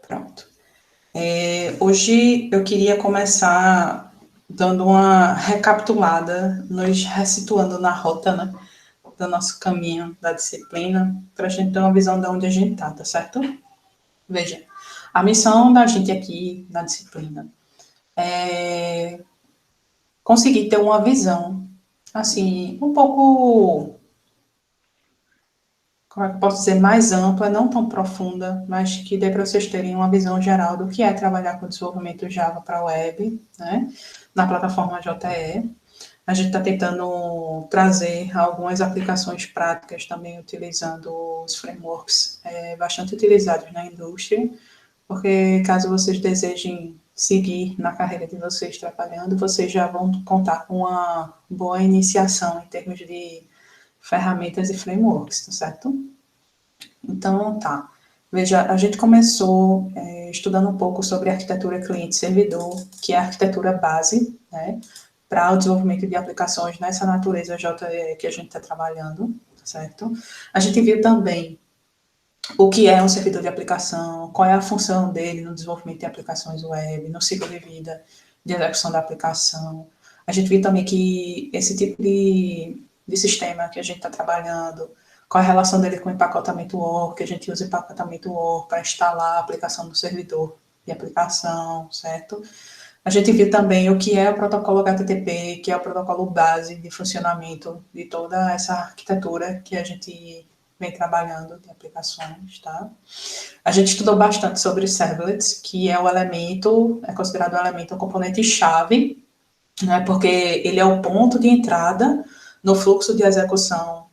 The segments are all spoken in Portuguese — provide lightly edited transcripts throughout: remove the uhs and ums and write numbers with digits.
Pronto. Hoje eu queria começar dando uma recapitulada, nos resituando na rota, né, do nosso caminho da disciplina, para a gente ter uma visão de onde a gente está, tá certo? Veja, a missão da gente aqui na disciplina é conseguir ter uma visão, assim, um pouco, como é que eu posso dizer, mais ampla, não tão profunda, mas que dê para vocês terem uma visão geral do que é trabalhar com desenvolvimento Java para a web, né, na plataforma JE. A gente está tentando trazer algumas aplicações práticas também utilizando os frameworks bastante utilizados na indústria, porque caso vocês desejem seguir na carreira de vocês trabalhando, vocês já vão contar com uma boa iniciação em termos de ferramentas e frameworks, tá certo? Então, tá. Veja, a gente começou estudando um pouco sobre arquitetura cliente-servidor, que é a arquitetura base, né, para o desenvolvimento de aplicações nessa natureza JE que a gente está trabalhando, certo? A gente viu também o que é um servidor de aplicação, qual é a função dele no desenvolvimento de aplicações web, no ciclo de vida de execução da aplicação. A gente viu também que esse tipo de sistema que a gente está trabalhando, qual é a relação dele com o empacotamento OR, que a gente usa empacotamento OR para instalar a aplicação do servidor de aplicação, certo? A gente viu também o que é o protocolo HTTP, que é o protocolo base de funcionamento de toda essa arquitetura que a gente vem trabalhando de aplicações, tá? A gente estudou bastante sobre servlets, que é o elemento, é considerado o elemento, o componente-chave, né, porque ele é o ponto de entrada no fluxo de execução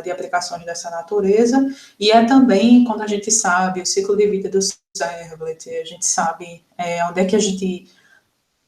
de aplicações dessa natureza, e é também quando a gente sabe o ciclo de vida do servlet, a gente sabe onde é que a gente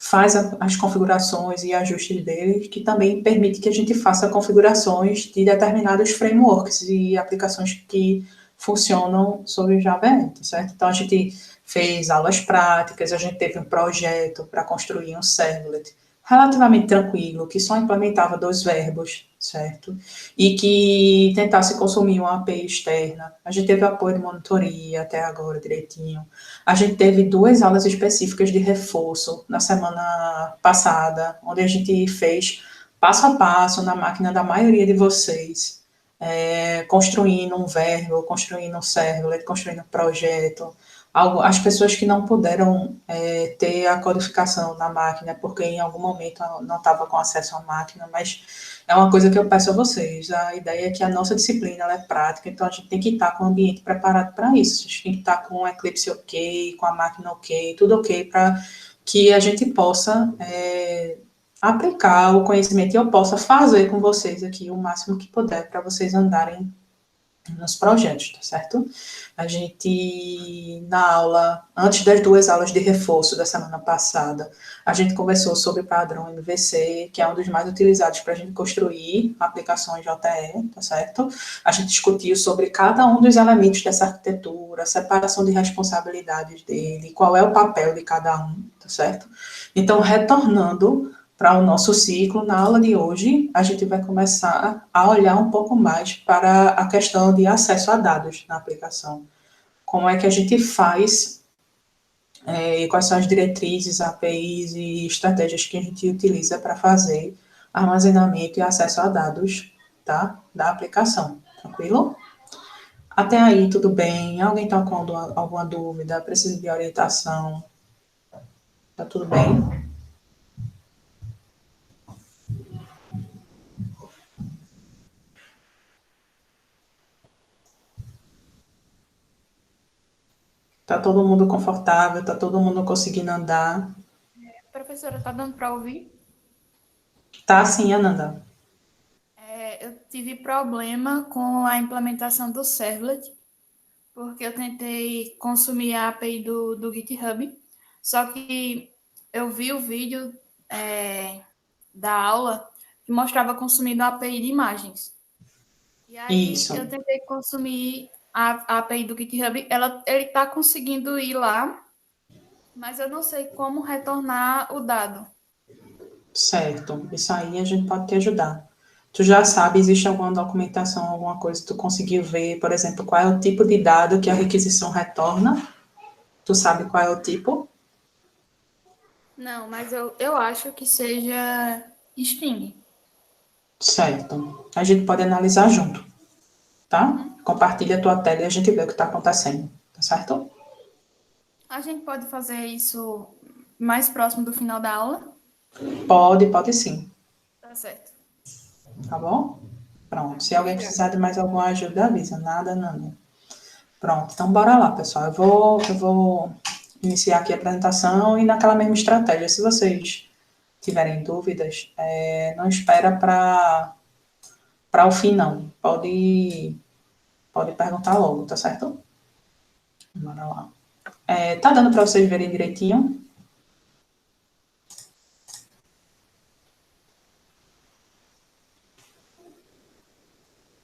faz as configurações e ajustes dele, que também permite que a gente faça configurações de determinados frameworks e aplicações que funcionam sobre o Java, certo? Então, a gente fez aulas práticas, a gente teve um projeto para construir um servlet relativamente tranquilo, que só implementava 2 verbos, certo? E que tentasse consumir uma API externa. A gente teve apoio de monitoria até agora, direitinho. A gente teve 2 aulas específicas de reforço na semana passada, onde a gente fez passo a passo na máquina da maioria de vocês, construindo um verbo, construindo um servlet, construindo um projeto. As pessoas que não puderam ter a codificação na máquina, porque em algum momento não estava com acesso à máquina, mas é uma coisa que eu peço a vocês. A ideia é que a nossa disciplina ela é prática, então a gente tem que estar com o ambiente preparado para isso. A gente tem que estar com o Eclipse ok, com a máquina ok, tudo ok, para que a gente possa aplicar o conhecimento e eu possa fazer com vocês aqui o máximo que puder para vocês andarem nos projetos, tá certo? A gente, na aula, antes das 2 aulas de reforço da semana passada, a gente conversou sobre o padrão MVC, que é um dos mais utilizados para a gente construir aplicações JE, tá certo? A gente discutiu sobre cada um dos elementos dessa arquitetura, a separação de responsabilidades dele, qual é o papel de cada um, tá certo? Então, retornando para o nosso ciclo, na aula de hoje, a gente vai começar a olhar um pouco mais para a questão de acesso a dados na aplicação. Como é que a gente faz e quais são as diretrizes, APIs e estratégias que a gente utiliza para fazer armazenamento e acesso a dados, tá? Da aplicação. Tranquilo? Até aí, tudo bem? Alguém está com alguma dúvida? Precisa de orientação? Tá tudo bem? Tá todo mundo confortável? Tá todo mundo conseguindo andar? Professora, tá dando para ouvir? Tá sim, Ananda. Eu tive problema com a implementação do Servlet, porque eu tentei consumir a API do GitHub, só que eu vi o vídeo da aula que mostrava consumindo a API de imagens. E aí eu Isso. tentei consumir a API do GitHub, ele está conseguindo ir lá, mas eu não sei como retornar o dado. Certo. Isso aí a gente pode te ajudar. Tu já sabe, existe alguma documentação, alguma coisa que tu conseguiu ver, por exemplo, qual é o tipo de dado que a requisição retorna? Tu sabe qual é o tipo? Não, mas eu acho que seja string. Certo. A gente pode analisar junto, tá? Uhum. Compartilha a tua tela e a gente vê o que está acontecendo, tá certo? A gente pode fazer isso mais próximo do final da aula? Pode sim, Tá certo. tá bom? Pronto. Se alguém Obrigada. precisar de mais alguma ajuda, avisa. Nada, Nanda. Pronto, então bora lá, pessoal. Eu vou iniciar aqui a apresentação e naquela mesma estratégia. Se vocês tiverem dúvidas, não espera para o fim, não. Pode perguntar logo, tá certo? Bora lá. Tá dando para vocês verem direitinho?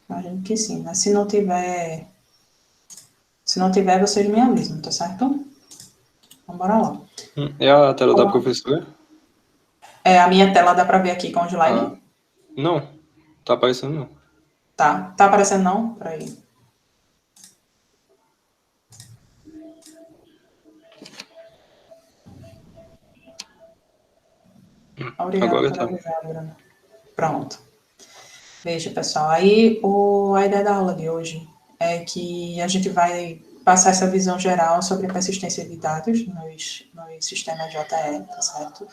Imagino que sim, mas se não tiver, vocês me avisam, tá certo? Então, bora lá. É a tela da professora? A minha tela dá para ver aqui com o slide? Ah, não, tá aparecendo não. Tá aparecendo não? Peraí. Obrigada Agora por tá. avisar, Bruna. Pronto. Veja, pessoal, a ideia da aula de hoje é que a gente vai passar essa visão geral sobre a persistência de dados nos sistemas JE, tá certo?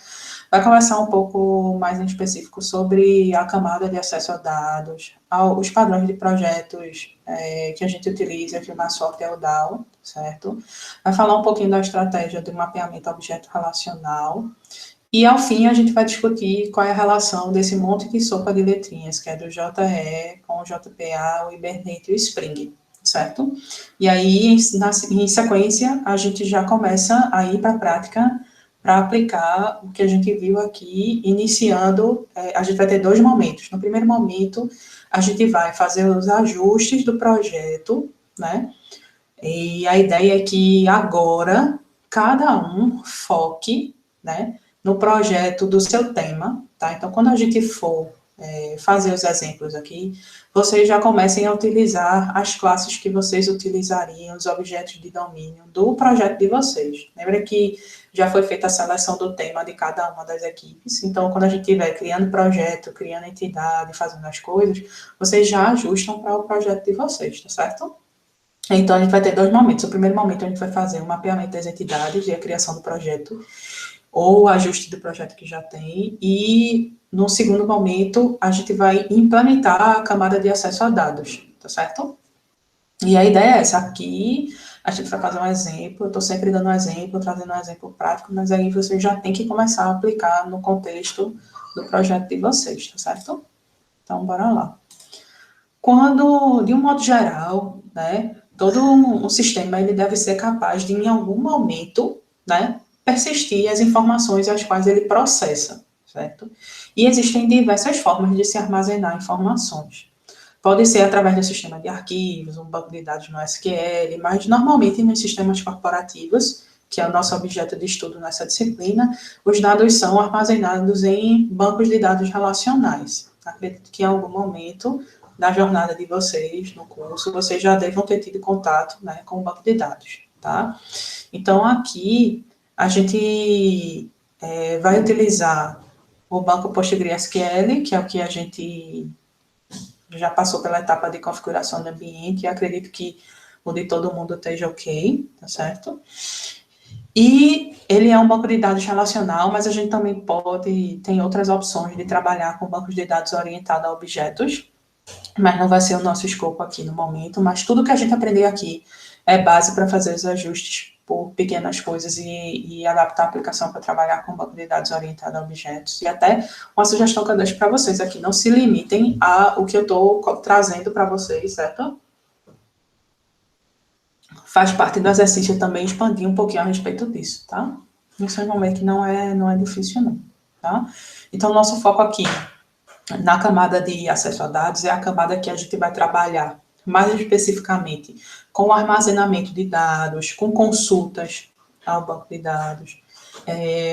Vai conversar um pouco mais em específico sobre a camada de acesso a dados, os padrões de projetos que a gente utiliza, que o mais forte é o DAO, certo? Vai falar um pouquinho da estratégia do mapeamento objeto relacional, e, ao fim, a gente vai discutir qual é a relação desse monte de sopa de letrinhas, que é do JE com o JPA, o Hibernate e o Spring, certo? E aí, em sequência, a gente já começa a ir para a prática para aplicar o que a gente viu aqui, iniciando, a gente vai ter dois momentos. No primeiro momento, a gente vai fazer os ajustes do projeto, né? E a ideia é que agora cada um foque, né, no projeto do seu tema, tá? Então, quando a gente for fazer os exemplos aqui, vocês já comecem a utilizar as classes que vocês utilizariam, os objetos de domínio do projeto de vocês. Lembra que já foi feita a seleção do tema de cada uma das equipes, então, quando a gente estiver criando projeto, criando entidade, fazendo as coisas, vocês já ajustam para o projeto de vocês, tá certo? Então, a gente vai ter dois momentos. O primeiro momento, a gente vai fazer o mapeamento das entidades e a criação do projeto, ou o ajuste do projeto que já tem. E, no segundo momento, a gente vai implementar a camada de acesso a dados, tá certo? E a ideia é essa. Aqui, a gente vai fazer um exemplo. Eu estou sempre dando um exemplo, trazendo um exemplo prático, mas aí vocês já tem que começar a aplicar no contexto do projeto de vocês, tá certo? Então, bora lá. Quando, de um modo geral, né, todo um sistema ele deve ser capaz de, em algum momento, né, persistir as informações as quais ele processa, certo? E existem diversas formas de se armazenar informações. Pode ser através do sistema de arquivos, um banco de dados no SQL, mas normalmente nos sistemas corporativos, que é o nosso objeto de estudo nessa disciplina, os dados são armazenados em bancos de dados relacionais. Acredito que em algum momento da jornada de vocês no curso, vocês já devam ter tido contato, né, com o banco de dados, tá? Então, aqui, a gente vai utilizar o banco PostgreSQL, que é o que a gente já passou pela etapa de configuração do ambiente, e acredito que o de todo mundo esteja ok, tá certo? E ele é um banco de dados relacional, mas a gente também tem outras opções de trabalhar com bancos de dados orientados a objetos, mas não vai ser o nosso escopo aqui no momento, mas tudo que a gente aprender aqui é base para fazer os ajustes por pequenas coisas e adaptar a aplicação para trabalhar com banco de dados orientado a objetos. E até uma sugestão que eu deixo para vocês aqui, não se limitem ao que eu estou trazendo para vocês, certo? Faz parte do exercício também expandir um pouquinho a respeito disso, tá? Vocês vão ver que não é difícil não, tá? Então, nosso foco aqui na camada de acesso a dados é a camada que a gente vai trabalhar mais especificamente com o armazenamento de dados, com consultas ao banco de dados.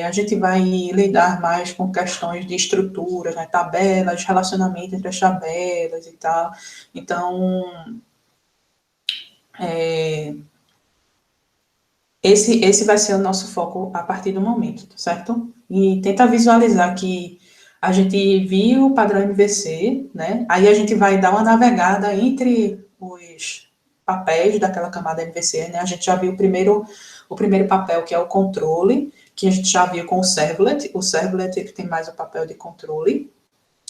A gente vai lidar mais com questões de estruturas, né, tabelas, relacionamento entre as tabelas e tal. Então, esse vai ser o nosso foco a partir do momento, certo? E tenta visualizar que a gente viu o padrão MVC, né? Aí a gente vai dar uma navegada entre os papéis daquela camada MVC, né? A gente já viu o primeiro papel, que é o controle, que a gente já viu com o servlet que tem mais o papel de controle.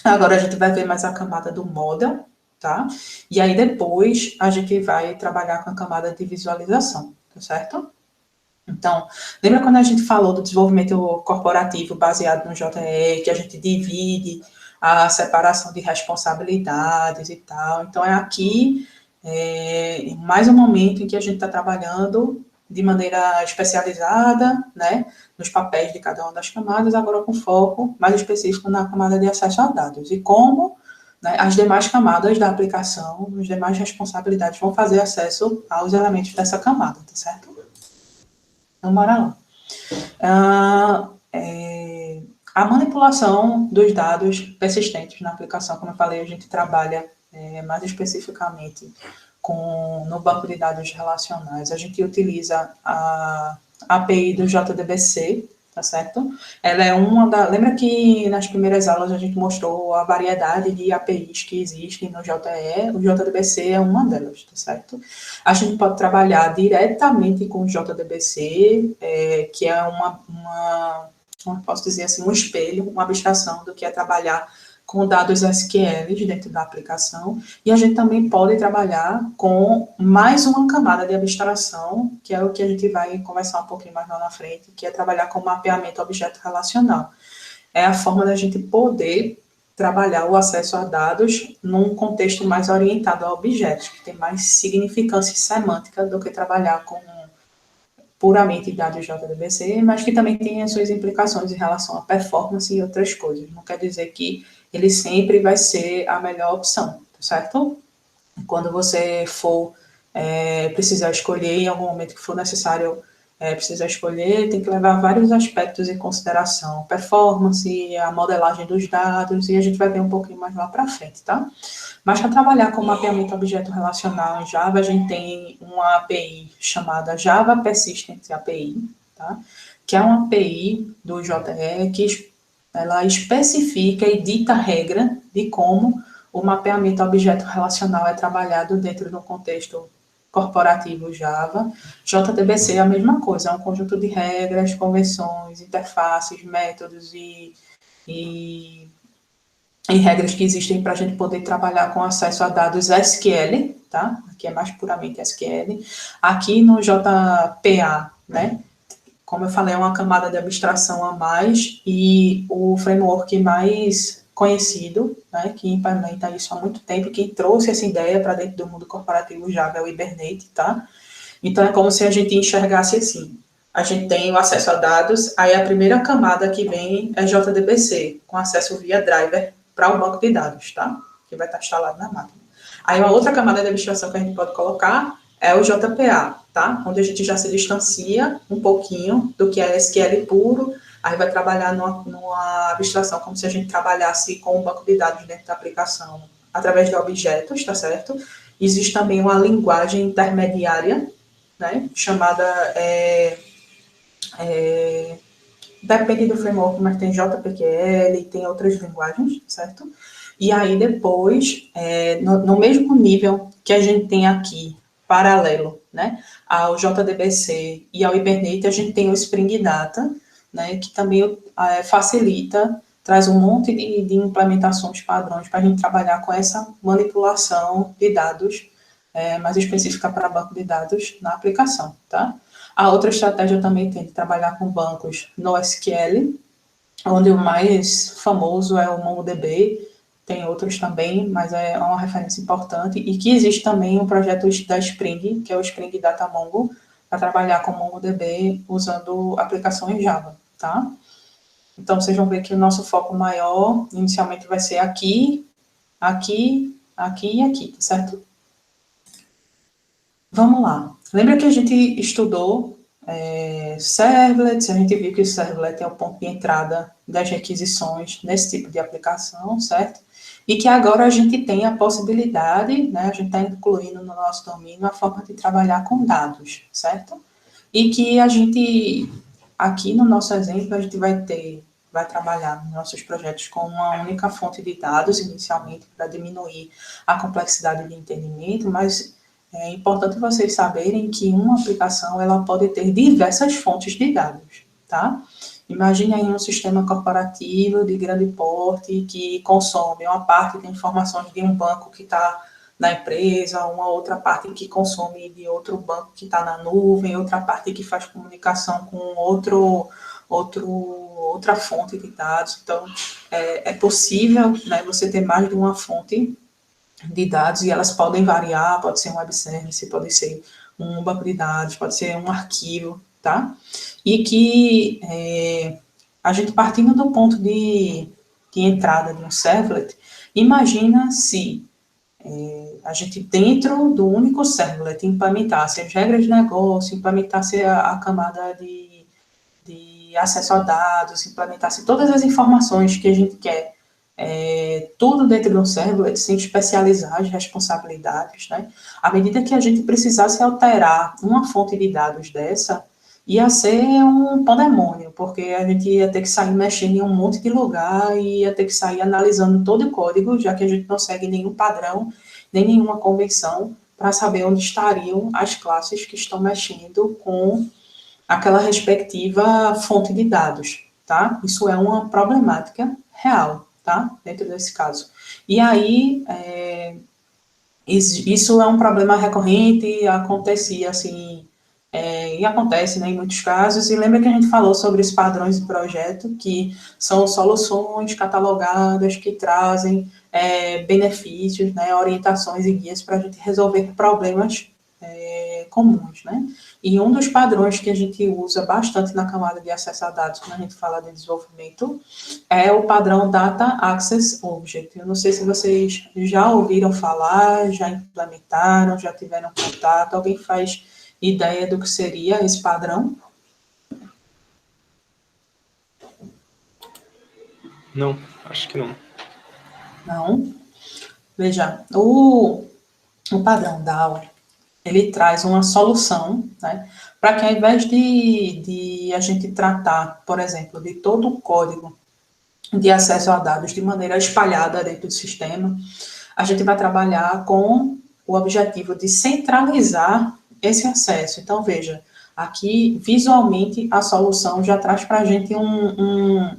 Agora a gente vai ver mais a camada do model, tá? E aí depois a gente vai trabalhar com a camada de visualização, tá certo? Então, lembra quando a gente falou do desenvolvimento corporativo baseado no JE, que a gente divide a separação de responsabilidades e tal? Então, é aqui mais um momento em que a gente está trabalhando de maneira especializada, né, nos papéis de cada uma das camadas, agora com foco mais específico na camada de acesso a dados. E como, né, as demais camadas da aplicação, as demais responsabilidades vão fazer acesso aos elementos dessa camada, tá certo? Então, bora lá. A manipulação dos dados persistentes na aplicação, como eu falei, a gente trabalha mais especificamente no banco de dados relacionais. A gente utiliza a API do JDBC, tá certo? Ela é lembra que nas primeiras aulas a gente mostrou a variedade de APIs que existem no JE? O JDBC é uma delas, tá certo? A gente pode trabalhar diretamente com o JDBC, que é como posso dizer assim, um espelho, uma abstração do que é trabalhar com dados SQL dentro da aplicação, e a gente também pode trabalhar com mais uma camada de abstração, que é o que a gente vai conversar um pouquinho mais lá na frente, que é trabalhar com mapeamento objeto relacional. É a forma da gente poder trabalhar o acesso a dados num contexto mais orientado a objetos, que tem mais significância semântica do que trabalhar com puramente dados JDBC, mas que também tem as suas implicações em relação à performance e outras coisas. Não quer dizer que ele sempre vai ser a melhor opção, certo? Quando você for precisar escolher, em algum momento que for necessário precisar escolher, tem que levar vários aspectos em consideração, performance, a modelagem dos dados, e a gente vai ver um pouquinho mais lá para frente, tá? Mas para trabalhar com mapeamento objeto relacional em Java, a gente tem uma API chamada Java Persistent API, tá? Que é uma API do JE que ela especifica e dita a regra de como o mapeamento objeto relacional é trabalhado dentro do contexto corporativo Java. JDBC é a mesma coisa, é um conjunto de regras, convenções, interfaces, métodos e regras que existem para a gente poder trabalhar com acesso a dados SQL, tá? Aqui é mais puramente SQL. Aqui no JPA, né? Como eu falei, é uma camada de abstração a mais e o framework mais conhecido, né, que implementa isso há muito tempo, quem trouxe essa ideia para dentro do mundo corporativo Java é o Hibernate, tá? Então, é como se a gente enxergasse assim, a gente tem o acesso a dados, aí a primeira camada que vem é JDBC, com acesso via driver para o banco de dados, tá? Que vai estar instalado na máquina. Aí, uma outra camada de abstração que a gente pode colocar é o JPA, tá? Onde a gente já se distancia um pouquinho do que é SQL puro, aí vai trabalhar numa abstração como se a gente trabalhasse com um banco de dados dentro da aplicação através de objetos, tá certo? Existe também uma linguagem intermediária, né? Chamada, depende do framework, mas tem JPQL, tem outras linguagens, certo? E aí depois, no mesmo nível que a gente tem aqui, paralelo, né, ao JDBC e ao Hibernate, a gente tem o Spring Data, né, que também facilita, traz um monte de implementações padrões para a gente trabalhar com essa manipulação de dados mais específica para banco de dados na aplicação, tá? A outra estratégia também tem de trabalhar com bancos no SQL, onde o mais famoso é o MongoDB, tem outros também, mas é uma referência importante, e que existe também um projeto da Spring, que é o Spring Data Mongo, para trabalhar com MongoDB usando aplicações Java, tá? Então, vocês vão ver que o nosso foco maior, inicialmente, vai ser aqui, aqui, aqui e aqui, tá certo? Vamos lá. Lembra que a gente estudou servlets, a gente viu que o servlet é o ponto de entrada das requisições nesse tipo de aplicação, certo? E que agora a gente tem a possibilidade, né, a gente está incluindo no nosso domínio a forma de trabalhar com dados, certo? e que a gente, aqui no nosso exemplo, a gente vai trabalhar nos nossos projetos com uma única fonte de dados, inicialmente, para diminuir a complexidade de entendimento, mas é importante vocês saberem que uma aplicação, ela pode ter diversas fontes de dados, tá? Imagine aí um sistema corporativo de grande porte que consome uma parte de informações de um banco que está na empresa, uma outra parte que consome de outro banco que está na nuvem, outra parte que faz comunicação com outra fonte de dados. Então, é possível, né, você ter mais de uma fonte de dados e elas podem variar, pode ser um web service, pode ser um banco de dados, pode ser um arquivo, tá? E que a gente partindo do ponto de entrada de um servlet, imagina se a gente dentro do único servlet implementasse as regras de negócio, implementasse a camada de acesso a dados, implementasse todas as informações que a gente quer, tudo dentro de um servlet, sem especializar as responsabilidades, né? À medida que a gente precisasse alterar uma fonte de dados dessa, ia ser um pandemônio, porque a gente ia ter que sair mexendo em um monte de lugar e ia ter que sair analisando todo o código, já que a gente não segue nenhum padrão, nem nenhuma convenção, para saber onde estariam as classes que estão mexendo com aquela respectiva fonte de dados, tá? Isso é uma problemática real, tá? Dentro desse caso. E aí, isso é um problema recorrente, acontecia assim, e acontece, né, em muitos casos, e lembra que a gente falou sobre os padrões de projeto, que são soluções catalogadas que trazem benefícios, né, orientações e guias para a gente resolver problemas comuns, né? E um dos padrões que a gente usa bastante na camada de acesso a dados, quando a gente fala de desenvolvimento, é o padrão Data Access Object. Eu não sei se vocês já ouviram falar, já implementaram, já tiveram contato, alguém faz ideia do que seria esse padrão? Não, acho que não. Não? Veja, o padrão DAO, ele traz uma solução, né, para que ao invés de a gente tratar, por exemplo, de todo o código de acesso a dados de maneira espalhada dentro do sistema, a gente vai trabalhar com o objetivo de centralizar esse acesso. Então, veja, aqui, visualmente, a solução já traz para a gente um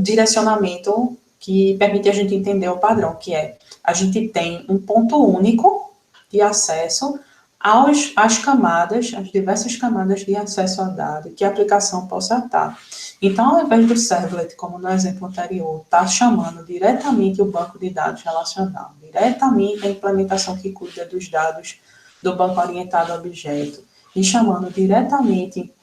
direcionamento que permite a gente entender o padrão, que é, a gente tem um ponto único de acesso às camadas, às diversas camadas de acesso a dado que a aplicação possa estar. Então, ao invés do servlet, como no exemplo anterior, está chamando diretamente o banco de dados relacional, diretamente a implementação que cuida dos dados do banco orientado a objeto, e chamando diretamente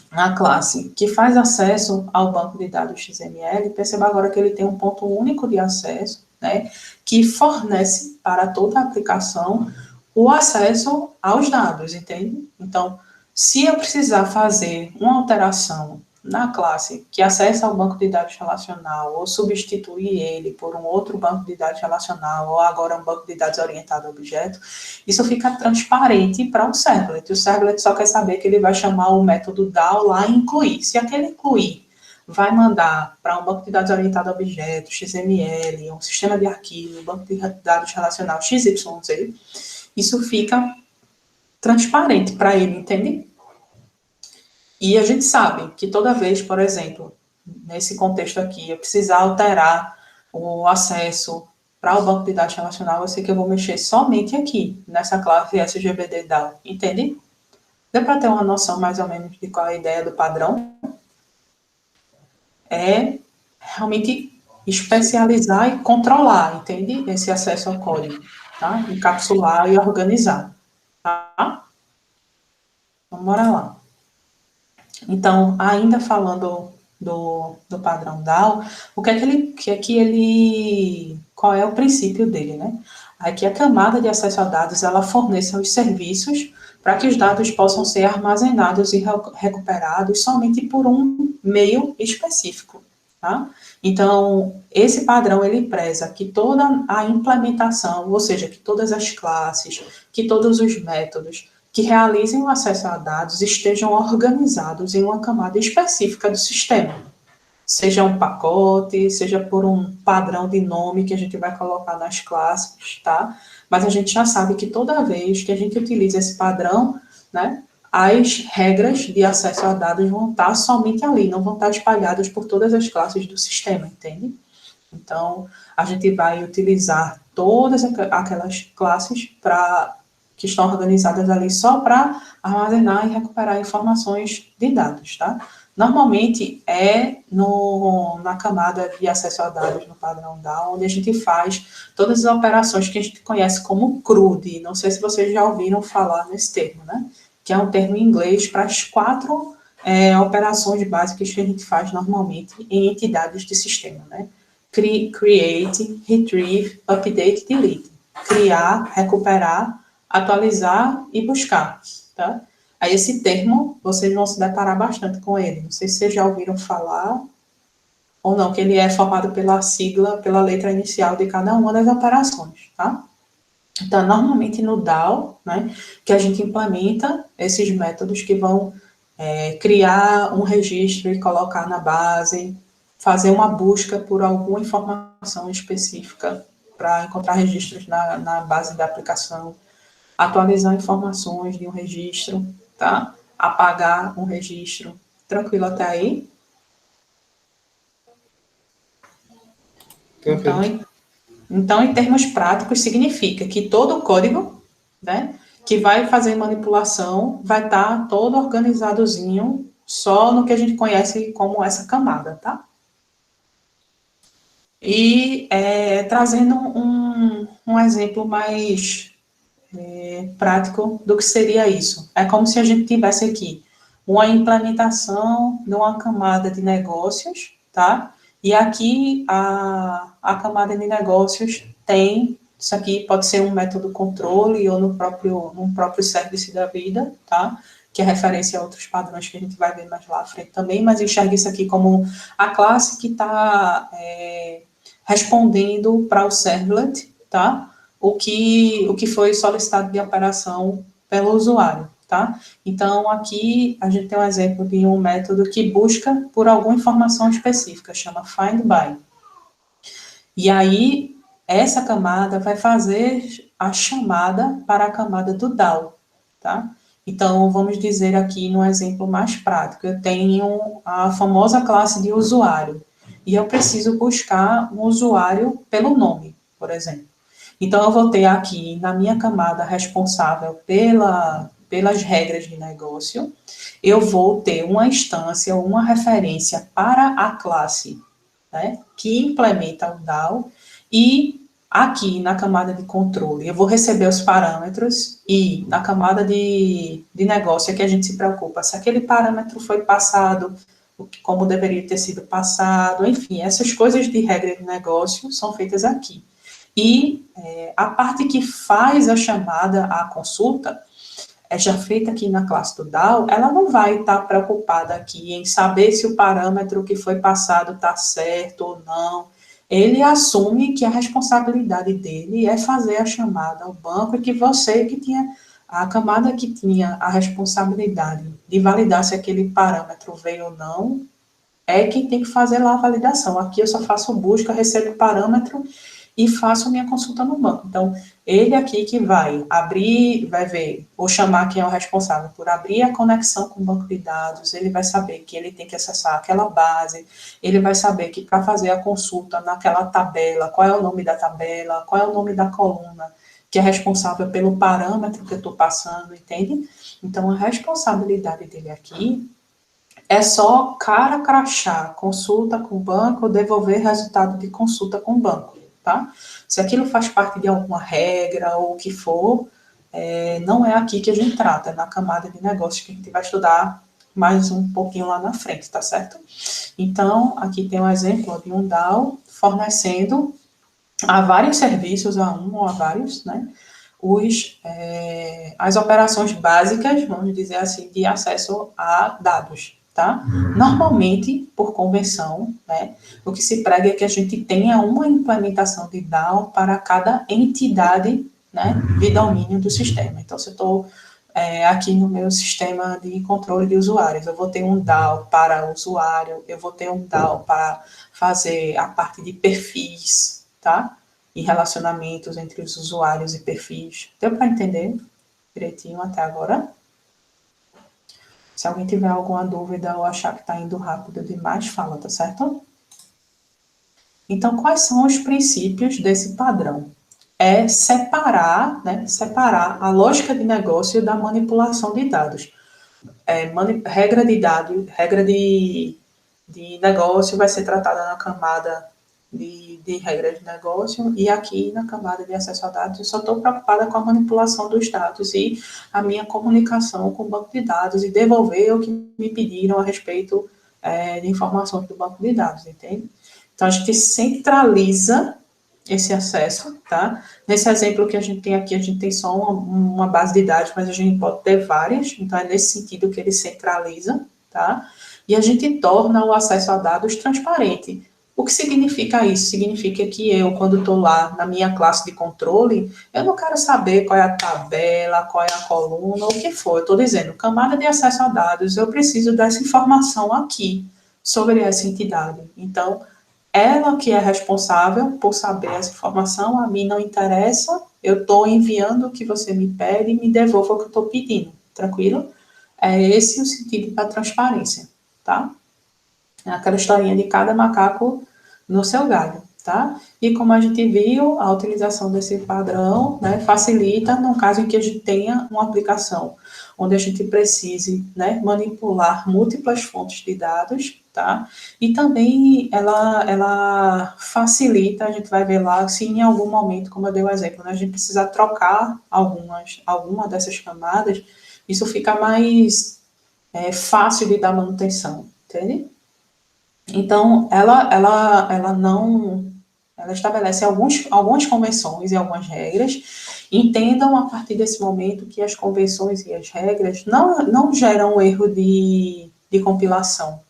a classe que faz acesso ao banco de dados XML, perceba agora que ele tem um ponto único de acesso, né, que fornece para toda a aplicação o acesso aos dados, entende? Então, se eu precisar fazer uma alteração na classe que acessa ao banco de dados relacional, ou substituir ele por um outro banco de dados relacional, ou agora um banco de dados orientado a objeto, isso fica transparente para o servlet. O servlet só quer saber que ele vai chamar o método DAO lá e incluir. Se aquele incluir vai mandar para um banco de dados orientado a objeto, XML, um sistema de arquivo, um banco de dados relacional XYZ, isso fica transparente para ele, entende? E a gente sabe que toda vez, por exemplo, nesse contexto aqui, eu precisar alterar o acesso para o banco de dados relacional, eu sei que eu vou mexer somente aqui, nessa classe SGBD DAO, entende? Deu para ter uma noção mais ou menos de qual é a ideia do padrão? É realmente especializar e controlar, entende? Esse acesso ao código, tá? Encapsular e organizar, tá? Vamos lá. Então, ainda falando do padrão DAO, qual é o princípio dele, né? Aqui a camada de acesso a dados, ela fornece os serviços para que os dados possam ser armazenados e recuperados somente por um meio específico, tá? Então, esse padrão, ele preza que toda a implementação, ou seja, que todas as classes, que todos os métodos que realizem o acesso a dados estejam organizados em uma camada específica do sistema. Seja um pacote, seja por um padrão de nome que a gente vai colocar nas classes, tá? Mas a gente já sabe que toda vez que a gente utiliza esse padrão, né, as regras de acesso a dados vão estar somente ali, não vão estar espalhadas por todas as classes do sistema, entende? Então, a gente vai utilizar todas aquelas classes que estão organizadas ali só para armazenar e recuperar informações de dados, tá? Normalmente é na camada de acesso a dados, no padrão DAO, onde a gente faz todas as operações que a gente conhece como CRUD. Não sei se vocês já ouviram falar nesse termo, né? Que é um termo em inglês para as 4 operações básicas que a gente faz normalmente em entidades de sistema, né? Create, retrieve, update, delete. Criar, recuperar, atualizar e buscar, tá? Aí esse termo, vocês vão se deparar bastante com ele. Não sei se vocês já ouviram falar ou não, que ele é formado pela sigla, pela letra inicial de cada uma das operações, tá? Então, normalmente no DAO, né, que a gente implementa esses métodos que vão criar um registro e colocar na base, fazer uma busca por alguma informação específica para encontrar registros na base da aplicação, atualizar informações de um registro, tá? Apagar um registro. Tranquilo até aí? Então, em termos práticos, significa que todo o código, né, que vai fazer manipulação vai estar todo organizadozinho só no que a gente conhece como essa camada, tá? E trazendo um exemplo mais prático do que seria isso. É como se a gente tivesse aqui uma implementação de uma camada de negócios, tá? E aqui a camada de negócios tem, isso aqui pode ser um método controle ou num próprio service da vida, tá? Que é referência a outros padrões que a gente vai ver mais lá à frente também, mas enxerga isso aqui como a classe que está respondendo para o servlet, tá? O que foi solicitado de operação pelo usuário, tá? Então, aqui a gente tem um exemplo de um método que busca por alguma informação específica, chama findBy. E aí, essa camada vai fazer a chamada para a camada do DAO, tá? Então, vamos dizer aqui no exemplo mais prático, eu tenho a famosa classe de usuário, e eu preciso buscar um usuário pelo nome, por exemplo. Então, eu vou ter aqui, na minha camada responsável pelas regras de negócio, eu vou ter uma instância, uma referência para a classe, né, que implementa o DAO, e aqui na camada de controle, eu vou receber os parâmetros, e na camada de negócio é que a gente se preocupa se aquele parâmetro foi passado, como deveria ter sido passado, enfim, essas coisas de regra de negócio são feitas aqui. E a parte que faz a chamada à consulta, é já feita aqui na classe do DAO, ela não vai estar preocupada aqui em saber se o parâmetro que foi passado está certo ou não. Ele assume que a responsabilidade dele é fazer a chamada ao banco e que você que tinha, a camada que tinha a responsabilidade de validar se aquele parâmetro veio ou não, é quem tem que fazer lá a validação. Aqui eu só faço busca, recebo o parâmetro e faço minha consulta no banco. Então, ele aqui que vai abrir, vai ver, ou chamar quem é o responsável por abrir a conexão com o banco de dados, ele vai saber que ele tem que acessar aquela base, ele vai saber que para fazer a consulta naquela tabela, qual é o nome da tabela, qual é o nome da coluna, que é responsável pelo parâmetro que eu estou passando, entende? Então, a responsabilidade dele aqui é só cara crachá, consulta com o banco, devolver resultado de consulta com o banco, tá? Se aquilo faz parte de alguma regra ou o que for, não é aqui que a gente trata, é na camada de negócios que a gente vai estudar mais um pouquinho lá na frente, tá certo? Então, aqui tem um exemplo de um DAO fornecendo a vários serviços, a um ou a vários, né? As operações básicas, vamos dizer assim, de acesso a dados, tá? Normalmente, por convenção, né, o que se prega é que a gente tenha uma implementação de DAO para cada entidade, né, de domínio do sistema. Então, se eu estou aqui no meu sistema de controle de usuários. Eu vou ter um DAO para o usuário, eu vou ter um DAO para fazer a parte de perfis, tá? E relacionamentos entre os usuários e perfis. Deu para entender direitinho até agora? Se alguém tiver alguma dúvida ou achar que está indo rápido demais, fala, tá certo? Então, quais são os princípios desse padrão? É separar, né, separar a lógica de negócio da manipulação de dados. Regra de dados, regra de negócio vai ser tratada na camada de regras de negócio e aqui na camada de acesso a dados eu só estou preocupada com a manipulação dos dados e a minha comunicação com o banco de dados e devolver o que me pediram a respeito de informações do banco de dados, entende? Então, a gente centraliza esse acesso, tá? Nesse exemplo que a gente tem aqui, a gente tem só uma base de dados, mas a gente pode ter várias, então é nesse sentido que ele centraliza, tá? E a gente torna o acesso a dados transparente. O que significa isso? Significa que eu, quando estou lá na minha classe de controle, eu não quero saber qual é a tabela, qual é a coluna, o que for. Eu estou dizendo, camada de acesso a dados, eu preciso dessa informação aqui sobre essa entidade. Então, ela que é responsável por saber essa informação, a mim não interessa, eu estou enviando o que você me pede e me devolva o que eu estou pedindo, tranquilo? É esse o sentido da transparência, tá? É aquela historinha de cada macaco no seu galho, tá? E como a gente viu, a utilização desse padrão, né, facilita no caso em que a gente tenha uma aplicação onde a gente precise, né, manipular múltiplas fontes de dados, tá? E também ela facilita, a gente vai ver lá, se em algum momento, como eu dei o exemplo, né, a gente precisa trocar alguma dessas camadas, isso fica mais fácil de dar manutenção, entende? Então, ela estabelece algumas convenções e algumas regras. Entendam a partir desse momento que as convenções e as regras não geram erro de compilação,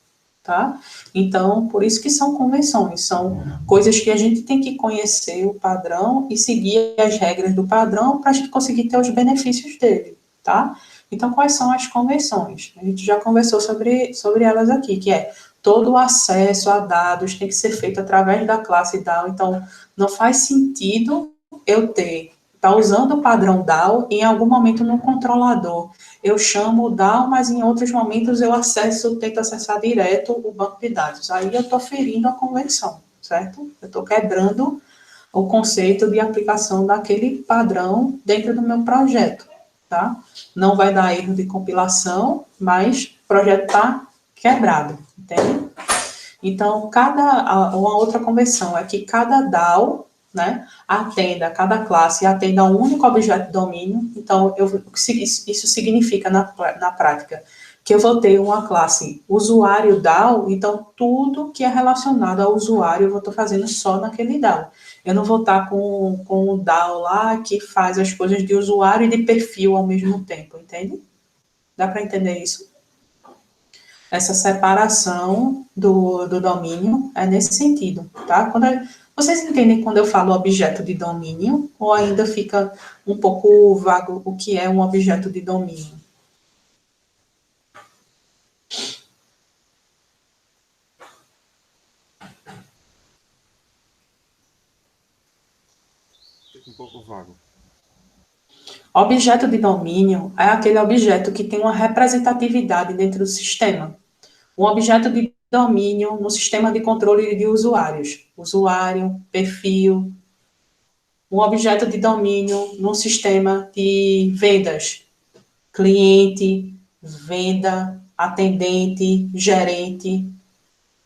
tá? Então, por isso que são convenções, são coisas que a gente tem que conhecer o padrão e seguir as regras do padrão para a gente conseguir ter os benefícios dele, tá? Então, quais são as convenções? A gente já conversou sobre elas aqui, que é todo o acesso a dados tem que ser feito através da classe DAO, então não faz sentido eu estar usando o padrão DAO em algum momento no controlador. Eu chamo o DAO, mas em outros momentos eu tento acessar direto o banco de dados. Aí eu estou ferindo a convenção, certo? Eu estou quebrando o conceito de aplicação daquele padrão dentro do meu projeto, tá? Não vai dar erro de compilação, mas o projeto está quebrado, entende? Então, uma outra convenção é que cada DAO, né, cada classe atenda a um único objeto de domínio. Então, isso significa na prática que eu vou ter uma classe usuário DAO, então tudo que é relacionado ao usuário eu vou estar fazendo só naquele DAO. Eu não vou estar com o DAO lá que faz as coisas de usuário e de perfil ao mesmo tempo, entende? Dá para entender isso? Essa separação do domínio é nesse sentido, tá? Vocês entendem quando eu falo objeto de domínio, ou ainda fica um pouco vago o que é um objeto de domínio? Fica um pouco vago. Objeto de domínio é aquele objeto que tem uma representatividade dentro do sistema. Um objeto de domínio no sistema de controle de usuários. Usuário, perfil. Um objeto de domínio no sistema de vendas. Cliente, venda, atendente, gerente.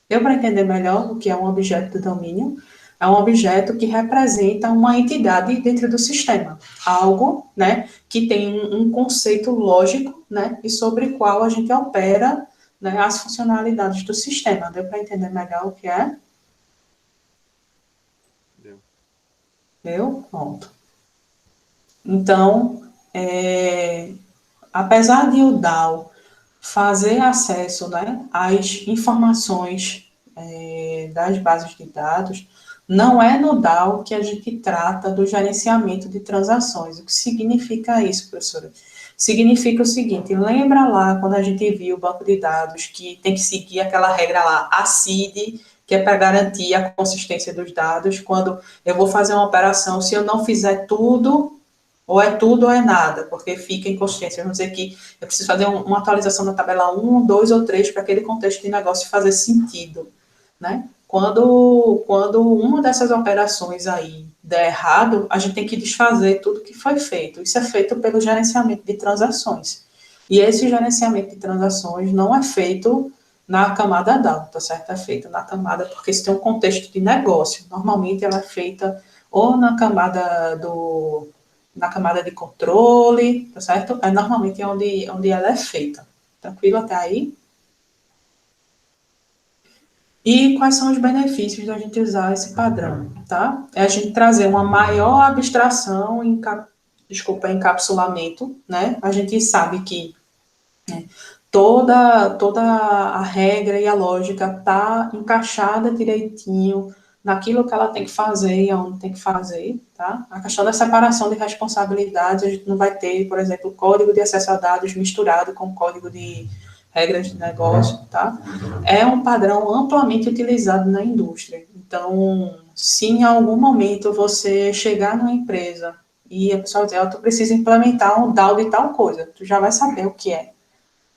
Deu para entender melhor o que é um objeto de domínio? É um objeto que representa uma entidade dentro do sistema. Algo, né, que tem um conceito lógico, né, e sobre o qual a gente opera, né, as funcionalidades do sistema. Deu para entender melhor o que é? Deu? Pronto. Então, apesar de o DAO fazer acesso, né, às informações das bases de dados, Não é no DAO que a gente trata do gerenciamento de transações. O que significa isso, professora? Significa o seguinte, lembra lá quando a gente viu o banco de dados que tem que seguir aquela regra lá, a CID, que é para garantir a consistência dos dados, quando eu vou fazer uma operação, se eu não fizer tudo, ou é tudo ou é nada, porque fica inconsistência. Vamos dizer que eu preciso fazer uma atualização na tabela 1, 2 ou 3 para aquele contexto de negócio fazer sentido, né? Quando uma dessas operações aí der errado, a gente tem que desfazer tudo que foi feito. Isso é feito pelo gerenciamento de transações. E esse gerenciamento de transações não é feito na camada DAO, tá certo? É feito na camada, porque isso tem um contexto de negócio. Normalmente ela é feita ou na camada de controle, tá certo? É normalmente onde ela é feita. Tranquilo até aí? E quais são os benefícios da gente usar esse padrão, tá? É a gente trazer uma maior abstração, encapsulamento, né? A gente sabe que, né, toda a regra e a lógica tá encaixada direitinho naquilo que ela tem que fazer e aonde tem que fazer, tá? A questão da separação de responsabilidades, a gente não vai ter, por exemplo, código de acesso a dados misturado com código de regras de negócio, tá? É um padrão amplamente utilizado na indústria. Então, se em algum momento você chegar numa empresa e a pessoa dizer, tu precisa implementar um DAO de tal coisa, tu já vai saber o que é,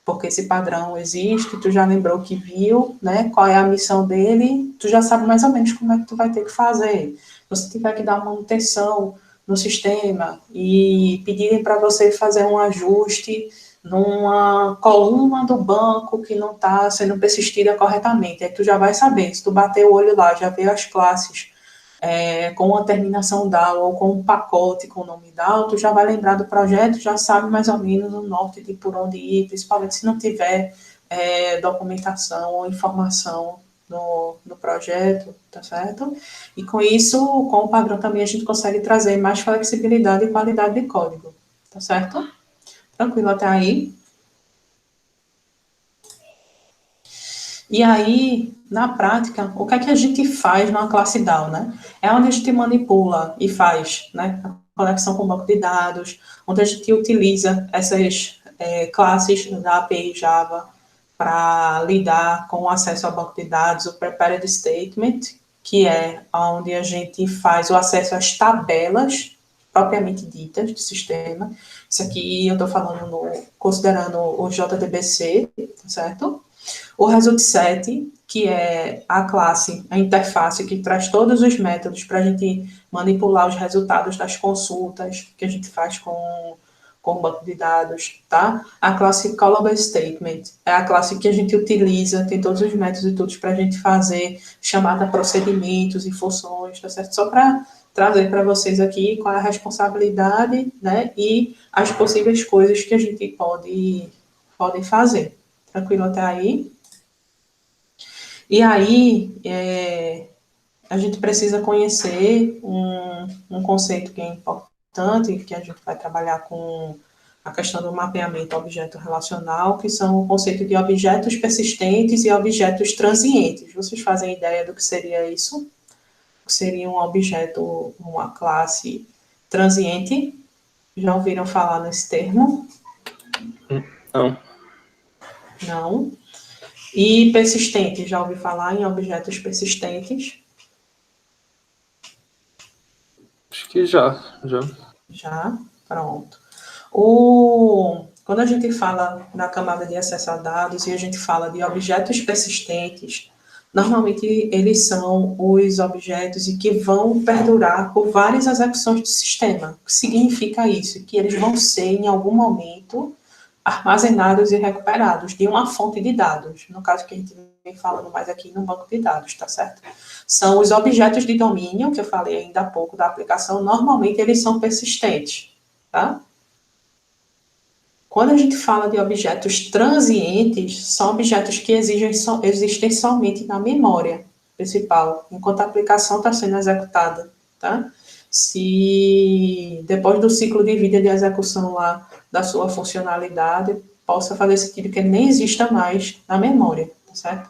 porque esse padrão existe, tu já lembrou que viu, né, qual é a missão dele, tu já sabe mais ou menos como é que tu vai ter que fazer. Se você tiver que dar manutenção no sistema e pedirem para você fazer um ajuste numa coluna do banco que não está sendo persistida corretamente, aí tu já vai saber, se tu bater o olho lá, já vê as classes com uma terminação DAO ou com um pacote com o nome DAO, tu já vai lembrar do projeto, já sabe mais ou menos o norte de por onde ir, principalmente se não tiver documentação ou informação no projeto, tá certo? E com isso, com o padrão também a gente consegue trazer mais flexibilidade e qualidade de código, tá certo? Tranquilo até aí? E aí, na prática, o que é que a gente faz numa classe DAO, né? É onde a gente manipula e faz, né, a conexão com o banco de dados, onde a gente utiliza essas classes da API Java para lidar com o acesso ao banco de dados, o Prepared Statement, que é onde a gente faz o acesso às tabelas propriamente ditas do sistema. Isso aqui eu estou falando considerando o JDBC, certo? O result set, que é a classe, a interface que traz todos os métodos para a gente manipular os resultados das consultas que a gente faz com o banco de dados, tá? A classe callable statement é a classe que a gente utiliza, tem todos os métodos e tudo para a gente fazer chamada procedimentos e funções, tá certo? Só para trazer para vocês aqui qual é a responsabilidade, né? E as possíveis coisas que a gente pode fazer. Tranquilo até aí? E aí, a gente precisa conhecer um conceito que é importante, que a gente vai trabalhar com a questão do mapeamento objeto relacional, que são o conceito de objetos persistentes e objetos transientes. Vocês fazem ideia do que seria isso? O que seria um objeto, uma classe transiente? Já ouviram falar nesse termo? Não. Não. E persistente, já ouvi falar em objetos persistentes? Acho que já. Já, pronto. Quando a gente fala na camada de acesso a dados e a gente fala de objetos persistentes, normalmente eles são os objetos e que vão perdurar por várias execuções do sistema. O que significa isso? Que eles vão ser, em algum momento, armazenados e recuperados de uma fonte de dados. No caso que a gente vem falando mais aqui no banco de dados, tá certo? São os objetos de domínio, que eu falei ainda há pouco da aplicação, normalmente eles são persistentes, tá? Quando a gente fala de objetos transientes, são objetos que existem somente na memória principal, enquanto a aplicação está sendo executada, tá? Se depois do ciclo de vida de execução lá da sua funcionalidade, possa fazer sentido que ele nem exista mais na memória, tá certo?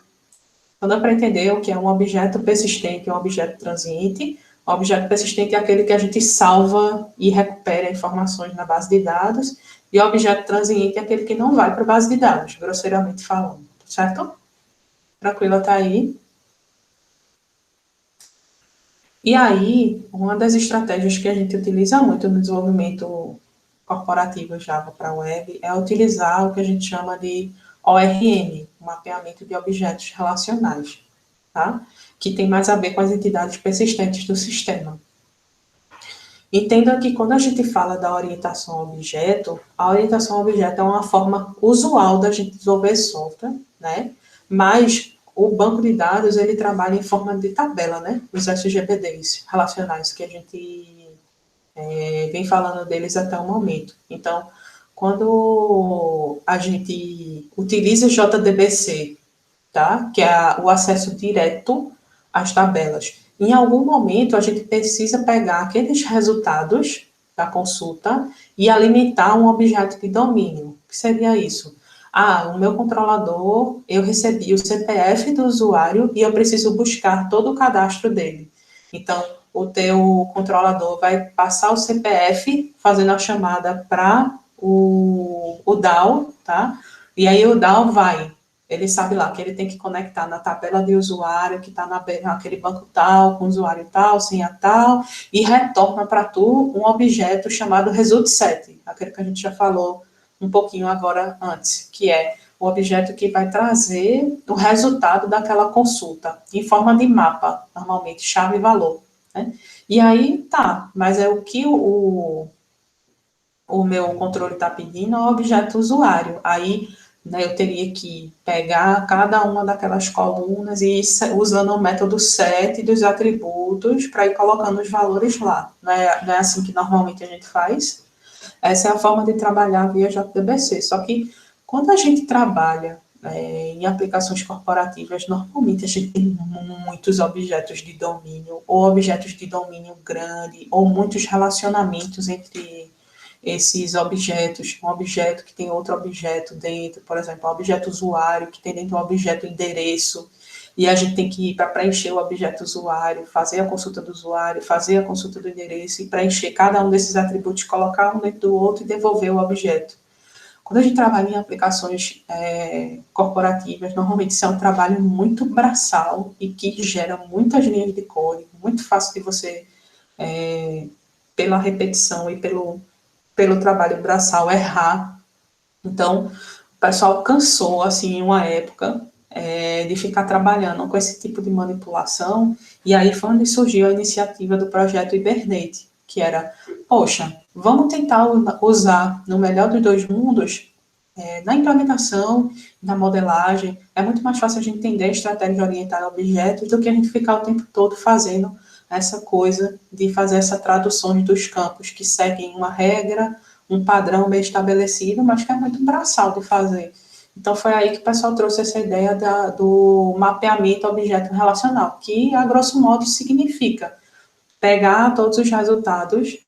Então, dá para entender o que é um objeto persistente e um objeto transiente. O objeto persistente é aquele que a gente salva e recupera informações na base de dados, e o objeto transiente é aquele que não vai para a base de dados, grosseiramente falando, certo? Tranquilo até aí? E aí, uma das estratégias que a gente utiliza muito no desenvolvimento corporativo Java para web é utilizar o que a gente chama de ORM, mapeamento de objetos relacionais, tá? Que tem mais a ver com as entidades persistentes do sistema. Entenda que quando a gente fala da orientação a objeto, a orientação a objeto é uma forma usual da gente desenvolver software, né? Mas o banco de dados, ele trabalha em forma de tabela, né? Os SGBDs relacionais que a gente vem falando deles até o momento. Então, quando a gente utiliza JDBC, tá? Que é o acesso direto às tabelas. Em algum momento, a gente precisa pegar aqueles resultados da consulta e alimentar um objeto de domínio. O que seria isso? Ah, o meu controlador, eu recebi o CPF do usuário e eu preciso buscar todo o cadastro dele. Então, o teu controlador vai passar o CPF fazendo a chamada para o DAO, tá? E aí o DAO vai, ele sabe lá que ele tem que conectar na tabela de usuário, que está naquele banco tal, com usuário tal, senha tal, e retorna para tu um objeto chamado result_set, aquele que a gente já falou um pouquinho agora antes, que é o objeto que vai trazer o resultado daquela consulta, em forma de mapa, normalmente, chave e valor. Né? E aí, tá, mas é o que o meu controle está pedindo é o objeto usuário. Aí, né, eu teria que pegar cada uma daquelas colunas e ir usando o método set dos atributos para ir colocando os valores lá. Não é assim que normalmente a gente faz. Essa é a forma de trabalhar via JDBC. Só que quando a gente trabalha em aplicações corporativas, normalmente a gente tem muitos objetos de domínio, ou objetos de domínio grande, ou muitos relacionamentos entre esses objetos, um objeto que tem outro objeto dentro, por exemplo, um objeto usuário que tem dentro um objeto endereço, e a gente tem que ir para preencher o objeto usuário, fazer a consulta do usuário, fazer a consulta do endereço e preencher cada um desses atributos, colocar um dentro do outro e devolver o objeto. Quando a gente trabalha em aplicações corporativas, normalmente isso é um trabalho muito braçal e que gera muitas linhas de código, muito fácil de você, pela repetição e pelo trabalho braçal, errar. Então, o pessoal cansou, assim, em uma época, de ficar trabalhando com esse tipo de manipulação, e aí foi onde surgiu a iniciativa do projeto Hibernate, que era, poxa, vamos tentar usar no melhor dos dois mundos, na implementação, na modelagem, é muito mais fácil a gente entender a estratégia orientada a objetos do que a gente ficar o tempo todo fazendo essa coisa de fazer essa tradução dos campos que seguem uma regra, um padrão bem estabelecido, mas que é muito braçal de fazer. Então, foi aí que o pessoal trouxe essa ideia do mapeamento objeto relacional, que, a grosso modo, significa pegar todos os resultados,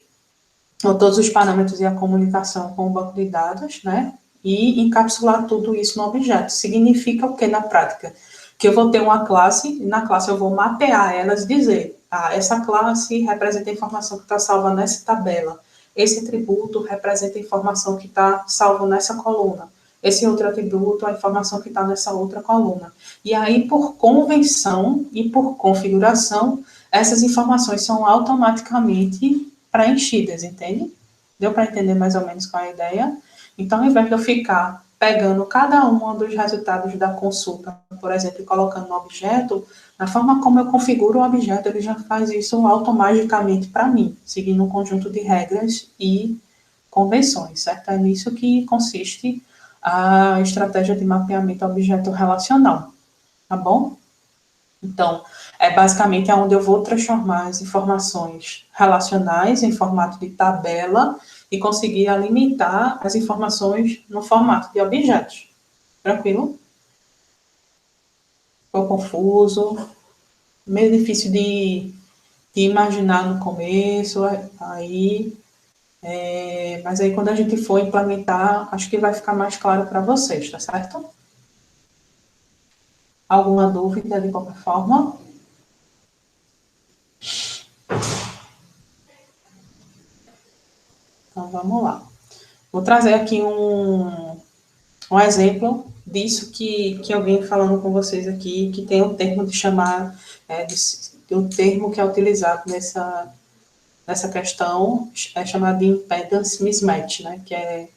ou todos os parâmetros e a comunicação com o banco de dados, né, e encapsular tudo isso no objeto. Significa o que na prática? Que eu vou ter uma classe, e na classe eu vou mapear elas e dizer, essa classe representa a informação que está salva nessa tabela, esse atributo representa a informação que está salva nessa coluna, esse outro atributo, a informação que está nessa outra coluna. E aí, por convenção e por configuração, essas informações são automaticamente preenchidas, entende? Deu para entender mais ou menos qual é a ideia? Então, ao invés de eu ficar pegando cada um dos resultados da consulta, por exemplo, e colocando no objeto, na forma como eu configuro o objeto, ele já faz isso automaticamente para mim, seguindo um conjunto de regras e convenções, certo? É nisso que consiste a estratégia de mapeamento objeto relacional, tá bom? Então, é basicamente onde eu vou transformar as informações relacionais em formato de tabela e conseguir alimentar as informações no formato de objetos. Tranquilo? Ficou confuso? Meio difícil de imaginar no começo, mas aí quando a gente for implementar, acho que vai ficar mais claro para vocês, tá certo? Alguma dúvida de qualquer forma? Então, vamos lá. Vou trazer aqui um exemplo disso que eu vim falando com vocês aqui, que tem um termo de chamar, o termo que é utilizado nessa questão é chamado de impedance mismatch, né? Que é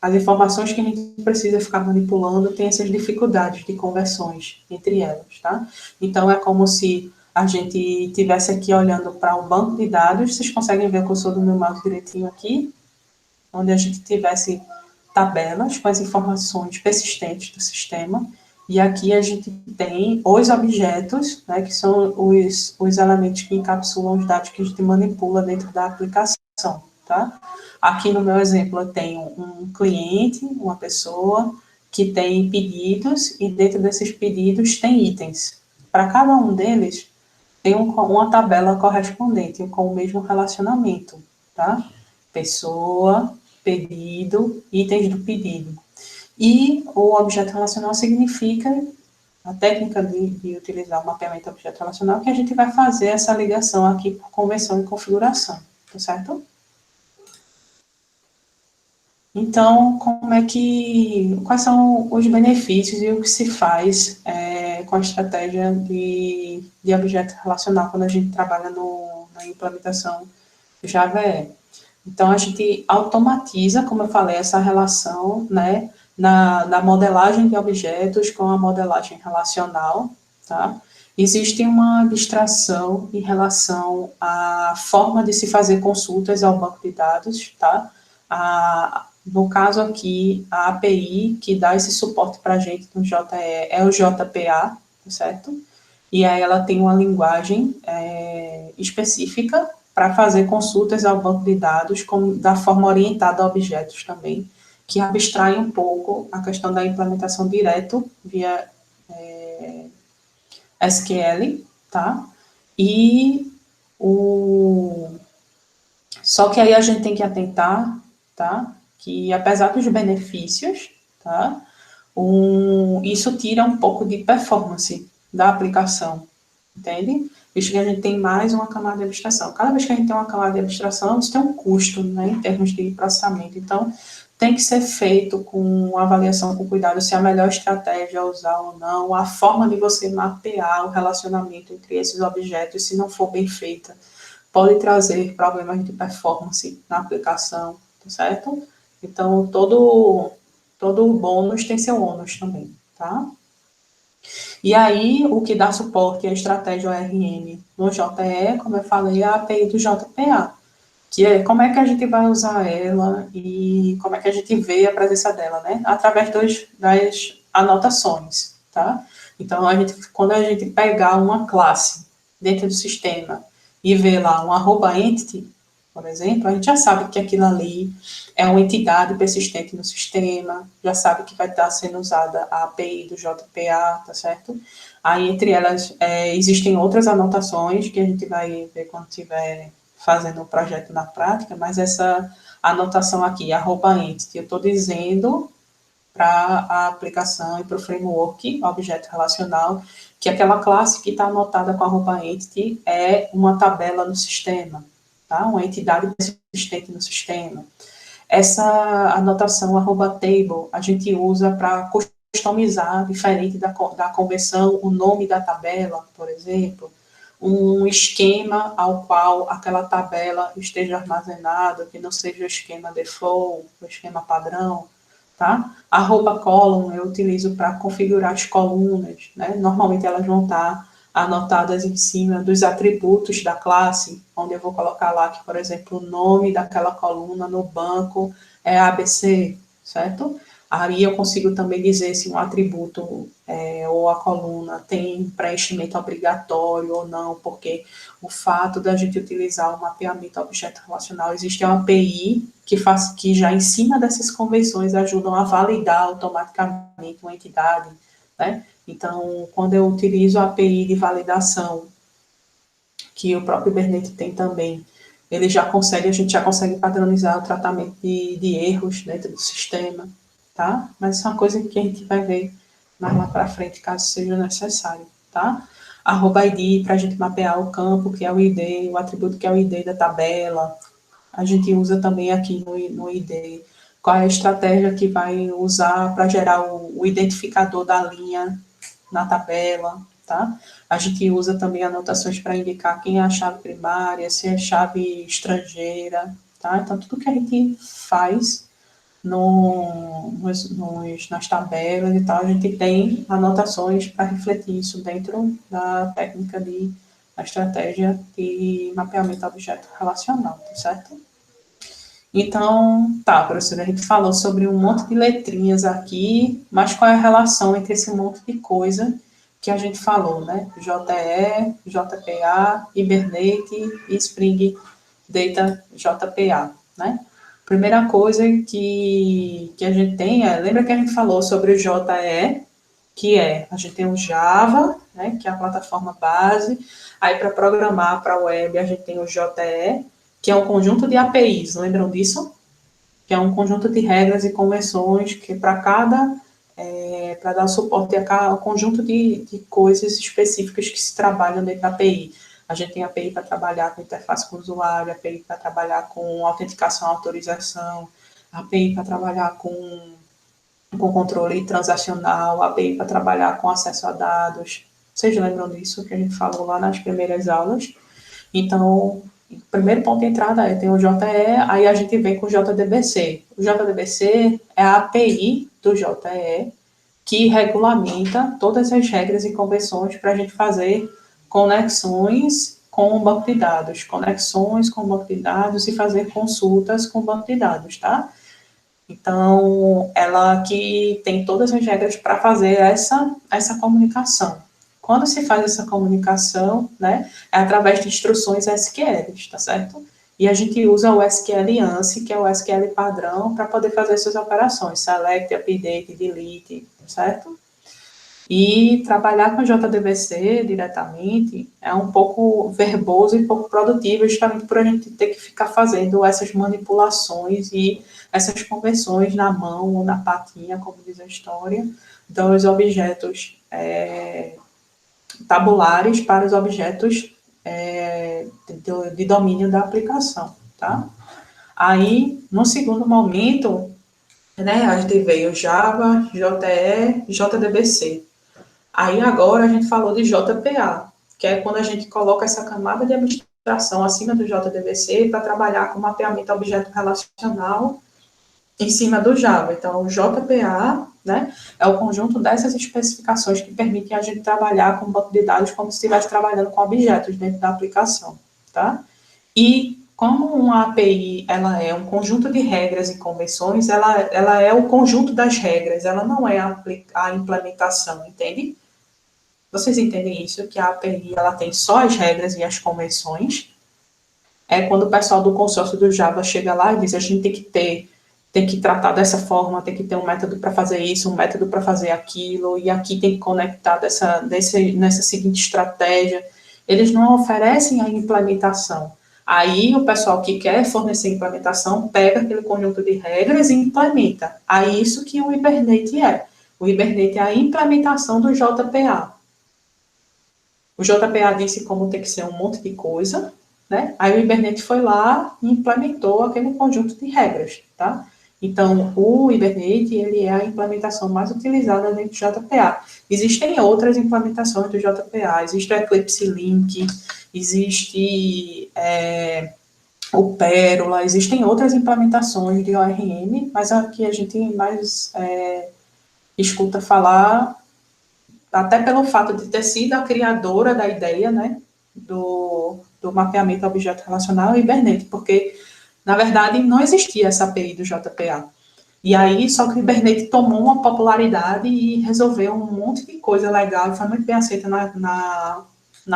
as informações que a gente precisa ficar manipulando tem essas dificuldades de conversões entre elas, tá? Então, é como se a gente estivesse aqui olhando para o banco de dados, vocês conseguem ver o cursor do meu mouse direitinho aqui, onde a gente tivesse tabelas com as informações persistentes do sistema, e aqui a gente tem os objetos, né, que são os elementos que encapsulam os dados que a gente manipula dentro da aplicação, tá? Aqui no meu exemplo eu tenho um cliente, uma pessoa, que tem pedidos, e dentro desses pedidos tem itens. Para cada um deles, tem uma tabela correspondente com o mesmo relacionamento, tá? Pessoa, pedido, itens do pedido. E o objeto relacional significa a técnica de utilizar o mapeamento objeto relacional, que a gente vai fazer essa ligação aqui por convenção e configuração, tá certo? Então, quais são os benefícios e o que se faz com a estratégia de objeto relacional quando a gente trabalha na implementação Java EE? Então, a gente automatiza, como eu falei, essa relação, né, na modelagem de objetos com a modelagem relacional, tá? Existe uma abstração em relação à forma de se fazer consultas ao banco de dados, tá? No caso aqui, a API que dá esse suporte para a gente no JE é o JPA, certo? E aí ela tem uma linguagem específica para fazer consultas ao banco de dados da forma orientada a objetos também, que abstrai um pouco a questão da implementação direto via SQL, tá? Só que aí a gente tem que atentar, tá? Que apesar dos benefícios, tá? Isso tira um pouco de performance da aplicação, entende? Visto que a gente tem mais uma camada de abstração. Cada vez que a gente tem uma camada de abstração, isso tem um custo, né, em termos de processamento. Então, tem que ser feito com avaliação com cuidado se é a melhor estratégia usar ou não, a forma de você mapear o relacionamento entre esses objetos, se não for bem feita, pode trazer problemas de performance na aplicação, tá certo? Então, todo bônus tem seu ônus também, tá? E aí, o que dá suporte à estratégia ORM no JE, como eu falei, é a API do JPA, que é como é que a gente vai usar ela e como é que a gente vê a presença dela, né? Através das anotações, tá? Então, quando a gente pegar uma classe dentro do sistema e ver lá um @entity, por exemplo, a gente já sabe que aquilo ali é uma entidade persistente no sistema, já sabe que vai estar sendo usada a API do JPA, tá certo? Aí, entre elas, existem outras anotações que a gente vai ver quando estiver fazendo o projeto na prática, mas essa anotação aqui, @entity, eu estou dizendo para a aplicação e para o framework, objeto relacional, que aquela classe que está anotada com @entity é uma tabela no sistema, tá? Uma entidade persistente no sistema. Essa anotação @table a gente usa para customizar, diferente da conversão, o nome da tabela, por exemplo, um esquema ao qual aquela tabela esteja armazenada, que não seja o esquema default, o esquema padrão, tá? @column eu utilizo para configurar as colunas, né? Normalmente elas vão estar anotadas em cima dos atributos da classe, onde eu vou colocar lá que, por exemplo, o nome daquela coluna no banco é ABC, certo? Aí eu consigo também dizer se um atributo ou a coluna tem preenchimento obrigatório ou não, porque o fato da gente utilizar o mapeamento objeto relacional, existe uma API que já em cima dessas convenções ajudam a validar automaticamente uma entidade, né? Então, quando eu utilizo a API de validação, que o próprio Kubernetes tem também, a gente já consegue padronizar o tratamento de erros dentro do sistema, tá? Mas isso é uma coisa que a gente vai ver mais lá para frente, caso seja necessário, tá? @id para a gente mapear o campo, que é o ID, o atributo que é o ID da tabela. A gente usa também aqui no ID qual é a estratégia que vai usar para gerar o identificador da linha na tabela, tá? A gente usa também anotações para indicar quem é a chave primária, se é chave estrangeira, tá? Então, tudo que a gente faz nas tabelas e tal, a gente tem anotações para refletir isso dentro da técnica da estratégia de mapeamento objeto relacional, tá certo? Então, tá, professora, a gente falou sobre um monte de letrinhas aqui, mas qual é a relação entre esse monte de coisa que a gente falou, né? JE, JPA, Hibernate e Spring Data JPA, né? Primeira coisa que a gente tem lembra que a gente falou sobre o JE, que a gente tem o Java, né, que é a plataforma base, aí para programar para a web a gente tem o JE, que é um conjunto de APIs, lembram disso? Que é um conjunto de regras e convenções que para dar suporte a cada conjunto de coisas específicas que se trabalham dentro da API. A gente tem API para trabalhar com interface com o usuário, API para trabalhar com autenticação, autorização, API para trabalhar com controle transacional, API para trabalhar com acesso a dados. Vocês lembram disso que a gente falou lá nas primeiras aulas? Então, o primeiro ponto de entrada tem o JE, aí a gente vem com o JDBC. O JDBC é a API do JE que regulamenta todas as regras e convenções para a gente fazer conexões com o banco de dados, e fazer consultas com o banco de dados, tá? Então, ela que tem todas as regras para fazer essa comunicação. Quando se faz essa comunicação, né, é através de instruções SQL, tá certo? E a gente usa o SQL ANSI, que é o SQL padrão, para poder fazer essas operações, select, update, delete, certo? E trabalhar com JDBC diretamente é um pouco verboso e pouco produtivo, justamente por a gente ter que ficar fazendo essas manipulações e essas conversões na mão ou na patinha, como diz a história, dos objetos tabulares para os objetos de domínio da aplicação, tá? Aí, no segundo momento, né, a gente veio Java, JE, JDBC. Aí agora a gente falou de JPA, que é quando a gente coloca essa camada de abstração acima do JDBC para trabalhar com mapeamento objeto relacional em cima do Java. Então, o JPA, né, é o conjunto dessas especificações que permitem a gente trabalhar com banco de dados como se estivesse trabalhando com objetos dentro da aplicação, tá? E como uma API, ela é um conjunto de regras e convenções, ela é o conjunto das regras, ela não é a implementação, entende? Vocês entendem isso? Que a API ela tem só as regras e as convenções. É quando o pessoal do consórcio do Java chega lá e diz: a gente tem que tratar dessa forma, tem que ter um método para fazer isso, um método para fazer aquilo, e aqui tem que conectar nessa seguinte estratégia. Eles não oferecem a implementação. Aí o pessoal que quer fornecer implementação pega aquele conjunto de regras e implementa. Aí isso que o Hibernate é. O Hibernate é a implementação do JPA. O JPA disse como tem que ser um monte de coisa, né? Aí o Hibernate foi lá e implementou aquele conjunto de regras, tá? Então, o Hibernate, ele é a implementação mais utilizada dentro do JPA. Existem outras implementações do JPA, existe o Eclipse Link, existe o Pérola, existem outras implementações de ORM, mas aqui a gente mais escuta falar, até pelo fato de ter sido a criadora da ideia, né, do mapeamento objeto relacional, Hibernate, porque, na verdade, não existia essa API do JPA. E aí, só que o Hibernate tomou uma popularidade e resolveu um monte de coisa legal, foi muito bem aceita na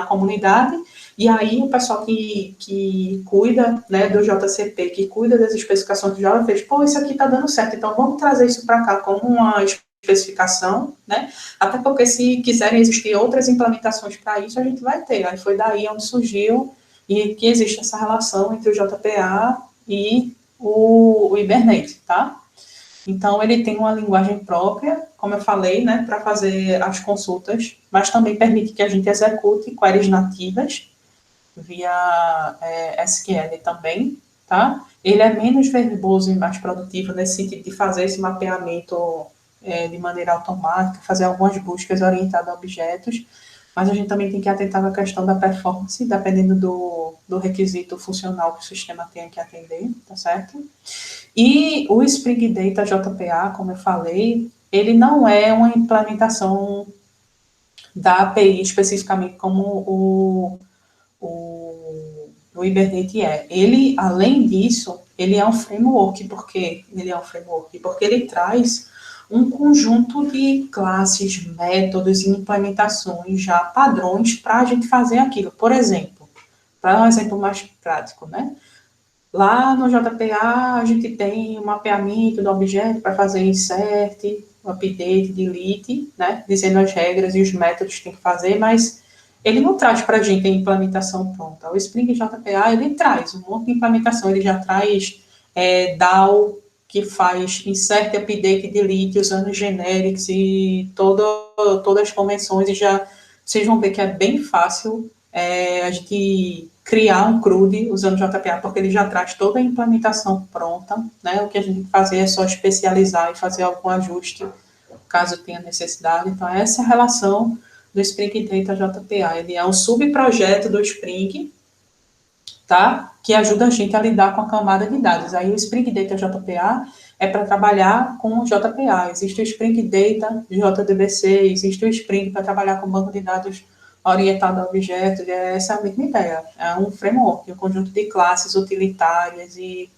comunidade, e aí o pessoal que cuida, né, do JCP, que cuida das especificações do Java, fez, pô, isso aqui tá dando certo, então vamos trazer isso para cá como uma especificação, né? Até porque se quiserem existir outras implementações para isso, a gente vai ter. Aí foi daí onde surgiu e que existe essa relação entre o JPA e o Hibernate, tá? Então, ele tem uma linguagem própria, como eu falei, né, para fazer as consultas, mas também permite que a gente execute queries nativas via SQL também, tá? Ele é menos verboso e mais produtivo nesse sentido de fazer esse mapeamento de maneira automática, fazer algumas buscas orientadas a objetos, mas a gente também tem que atentar à questão da performance, dependendo do requisito funcional que o sistema tenha que atender, tá certo? E o Spring Data JPA, como eu falei, ele não é uma implementação da API especificamente como o Hibernate é. Ele, além disso, ele é um framework. Por que ele é um framework? Porque ele traz um conjunto de classes, métodos e implementações já padrões para a gente fazer aquilo. Por exemplo, para dar um exemplo mais prático, né? Lá no JPA, a gente tem um mapeamento do objeto para fazer insert, update, delete, né? Dizendo as regras e os métodos que tem que fazer, mas ele não traz para a gente a implementação pronta. O Spring JPA, ele traz um monte de implementação, ele já traz DAO, que faz insert, update, delete, usando generics e todas as convenções, e já vocês vão ver que é bem fácil a gente criar um CRUD usando JPA, porque ele já traz toda a implementação pronta, né? O que a gente tem que fazer é só especializar e fazer algum ajuste, caso tenha necessidade. Então, essa é a relação do Spring Data JPA. Ele é um subprojeto do Spring, tá? Que ajuda a gente a lidar com a camada de dados. Aí o Spring Data JPA é para trabalhar com JPA. Existe o Spring Data JDBC, existe o Spring para trabalhar com banco de dados orientado a objetos, essa é a mesma ideia. É um framework, um conjunto de classes utilitárias e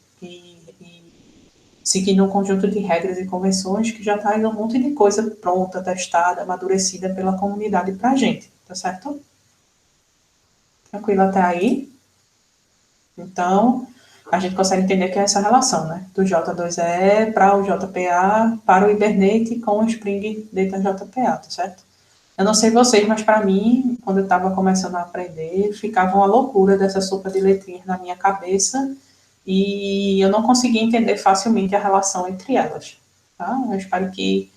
seguindo um conjunto de regras e convenções que já traz um monte de coisa pronta, testada, amadurecida pela comunidade para a gente, tá certo? Tranquilo até aí? Então, a gente consegue entender que é essa relação, né? Do J2EE para o JPA, para o Hibernate com o Spring Data JPA, tá certo? Eu não sei vocês, mas para mim, quando eu estava começando a aprender, ficava uma loucura dessa sopa de letrinhas na minha cabeça e eu não conseguia entender facilmente a relação entre elas. Tá? Eu espero que,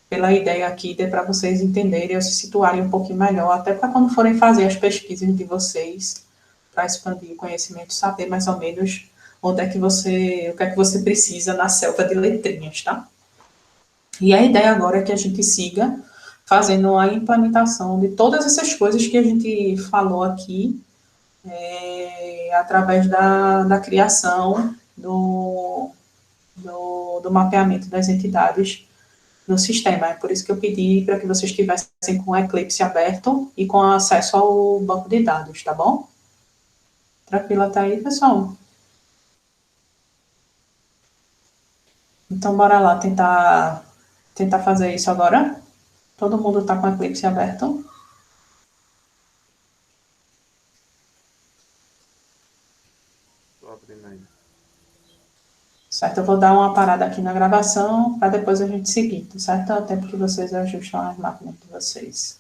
pela ideia aqui, dê para vocês entenderem ou se situarem um pouquinho melhor, até para quando forem fazer as pesquisas de vocês, para expandir o conhecimento, saber mais ou menos onde é que você, o que é que você precisa na selva de letrinhas, tá? E a ideia agora é que a gente siga fazendo a implementação de todas essas coisas que a gente falou aqui, através da criação do mapeamento das entidades no sistema. É por isso que eu pedi para que vocês estivessem com o Eclipse aberto e com acesso ao banco de dados, tá bom? Tranquilo até aí, pessoal? Então, bora lá tentar fazer isso agora. Todo mundo está com o Eclipse aberto? Estou abrindo aí. Certo, eu vou dar uma parada aqui na gravação para depois a gente seguir, tá certo? Até porque vocês ajustam as máquinas de vocês.